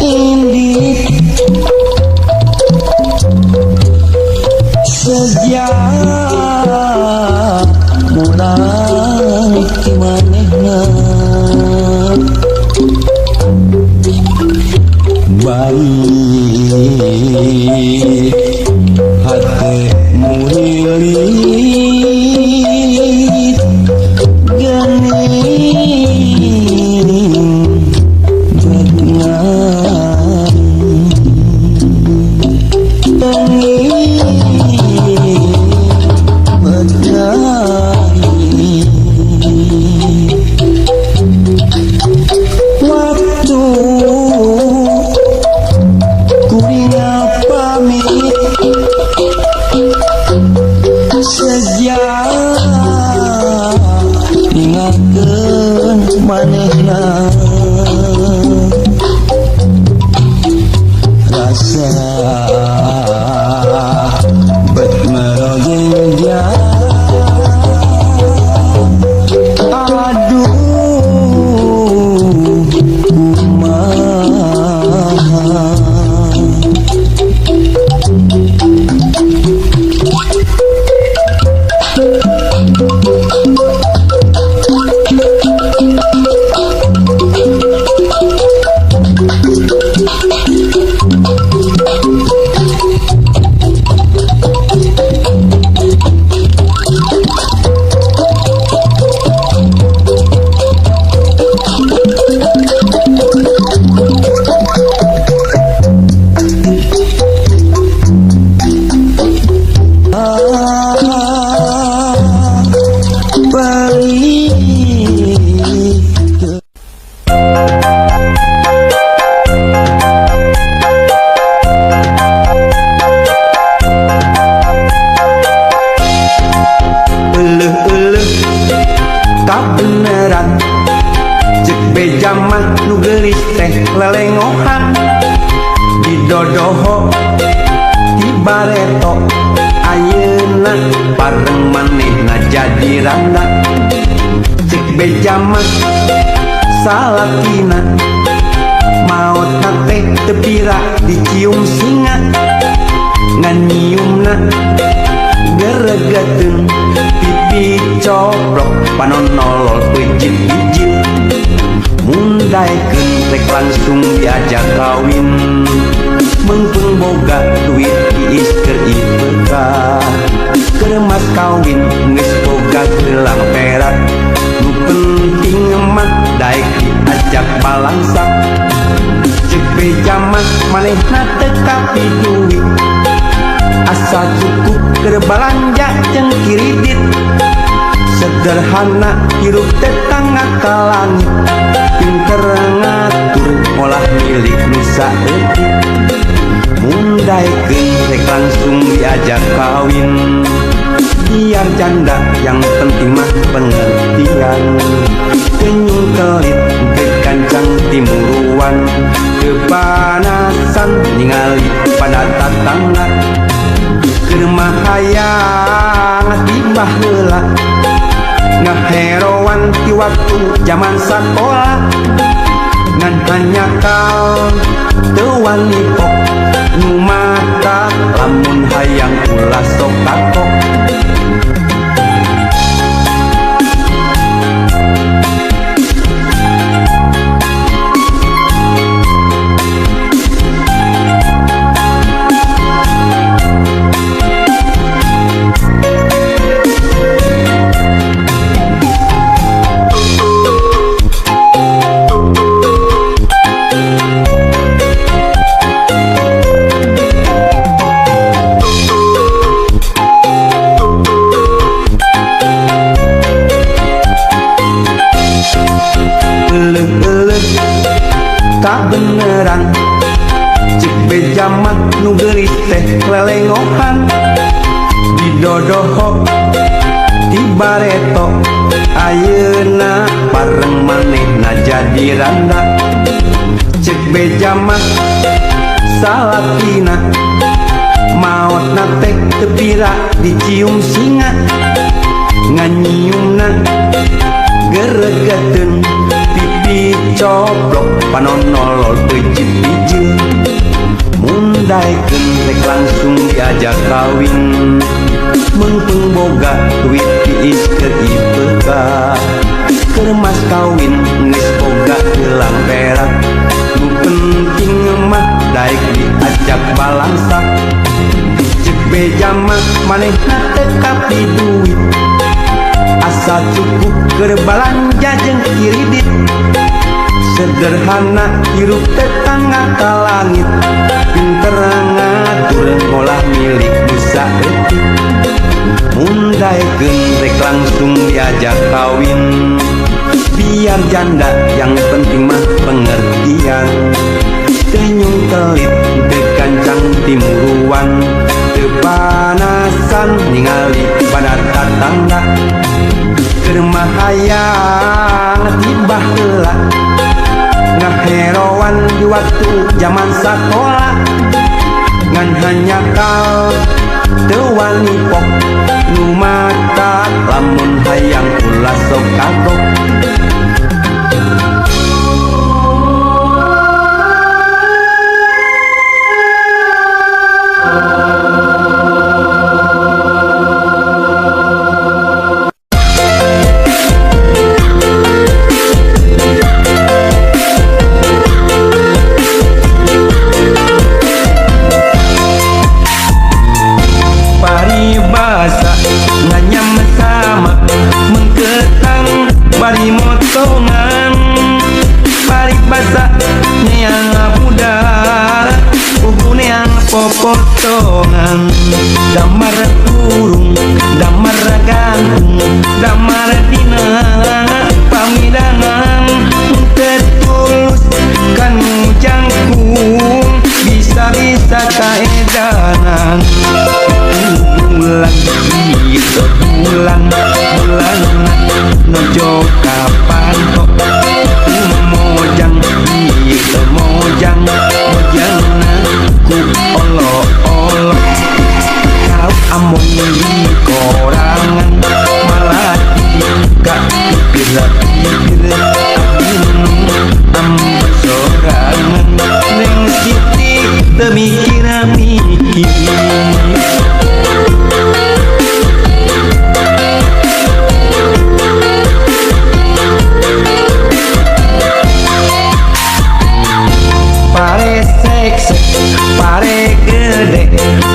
indik sejak mulai manehna baik hati mulilit gening benar waktu kuring pamit sejak ninggalkeun manehna rasa bet merojeng aduh kumaha kabeneran cek beja mah nu geulis teh lelengohan didodoho di bareto ayeuna bareng manehna jadi randa cek beja mah salakina maotna teh teu pira dicium singa ngan nyiumna geregeteun pipi coplok panonolol pejit-pijit mundaikeun rek langsung diajak kawin mengpung boga duit tiis keur IPK keur mas kawin geus boga gelang perak nu penting mah daek diajak balangsak cek beja mah manehna teu kapi duit asa cukup keur balanja jeung kiridit sederhana hirup tetangga ka langit pinter ngatur olah milik nu saeutik mundaikeun rek langsung diajak kawin biar janda yang penting mah pengertian kenyung kelit ke kancang timuruan kepanasan ningali pada tatangga keur mahayang timbah heula ngaheroan ti waktu zaman sakola ngan hanya kau teu wani pok nu mata lamun hayang ulah sok takok bobo tibareto ayeuna pareng manehna jadi randa cek beja mah salakina maotna teh teu pira dicium singa nganyiumna geregeteun pipi coblok panonolol bejit-bijil mundaikeun rek langsung diajak kawin mengpeng boga duit tiis keur IPK keur mas kawin geus boga gelang perak nu penting mah daek diajak balangsa cek beja mah manehna teu kapi duit asa cukup keur balanja jeung kiridit sederhana hirup tetangga ka langit pinter ngatur ngolah milik nusa eutik mundaikeun rek langsung diajak kawin biar janda yang penting mah pengertian teu nyungkelit teu kancang timuruan teu panasan ningali pada tatangga keur mahayang tibah heula ngaherowan di waktu zaman sakola ngan hanya kau teu wani pok nu mata lamun hayang ulah sok kagok potongan damar kurung damar gantung damar dina pamidangan tertulus kanu jangkung bisa-bisa kaedanan bulan itu bulan nojo kapan kok mojang itu mojang ku olo-olo kau amun di korangan malah gak pipir-pipir ambil sorangan neng siti temikir-mikir pare seksek pare gede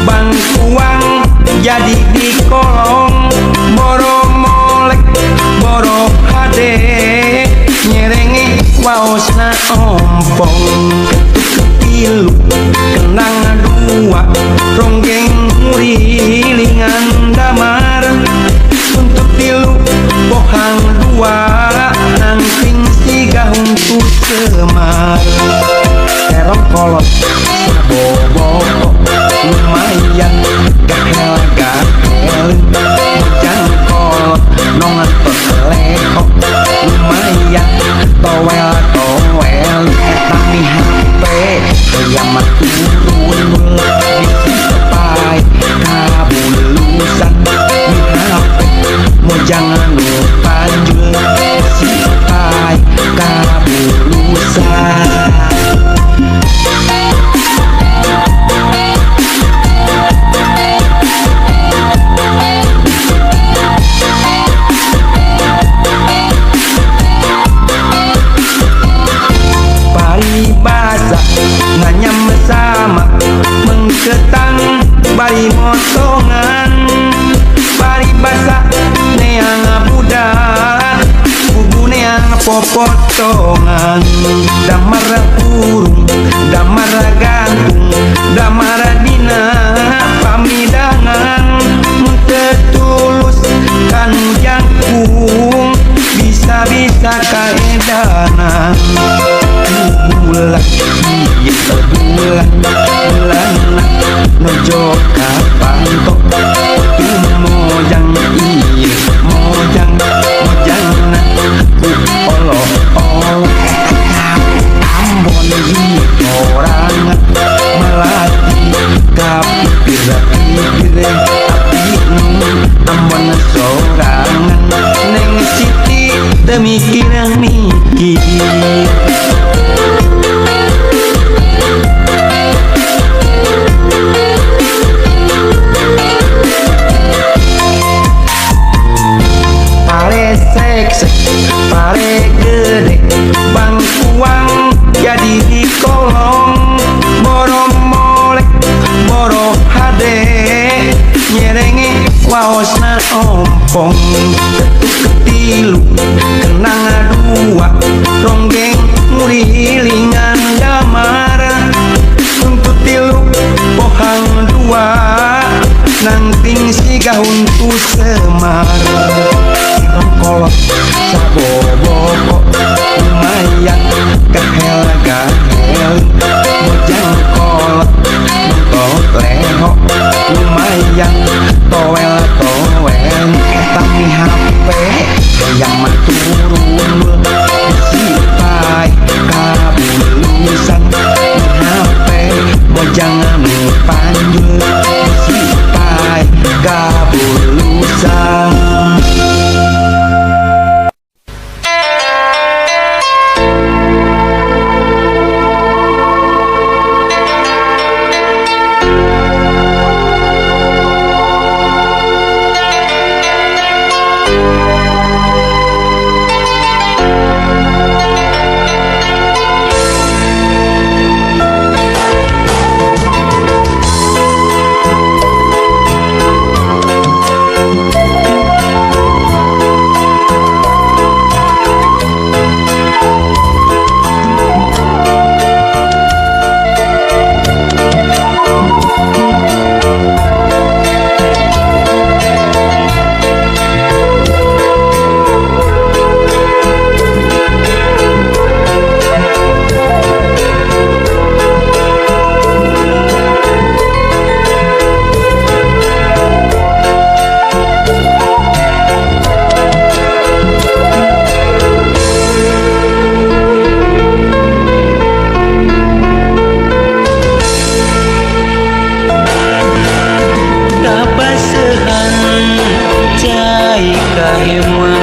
bangkuang jadi di kolong boro molek boro hade nyerenge waosna ompong kepilu kenang dua ronggeng murilingan damar untuk tilu bohang dua nangking siga untuk semar terong kolot bobo lumayan gahel hujan kolot nongan terlekok lumayan towel etami HP kiamat turun bisi sepai kabulusan di HP mau jangan lupa jul bisi sepai kabulusan nganyam sama mengketang bari motongan bari basa neang budak bubu neang popotongan damar kurung damar gantung damar dina pamidangan tertulus kan jangkung bisa-bisa kaedanan bulan iya bulan nojo kapan tok mojang mikir pare seks pare gede bangkuang jadi di kolong boro molek boro hade nyerenge waosna ompong ketuk ketilu kenang dua ronggeng ngurilingan damar untuk tilu pohang dua nanting si gauntu semar kolot sabobobo lumayan gahel mojang kolot mentok leho lumayan towel tapi HP yang maturun sipai kabulusan HP mojang panjul sipai kabulusan. Kapasehan cai kahemwa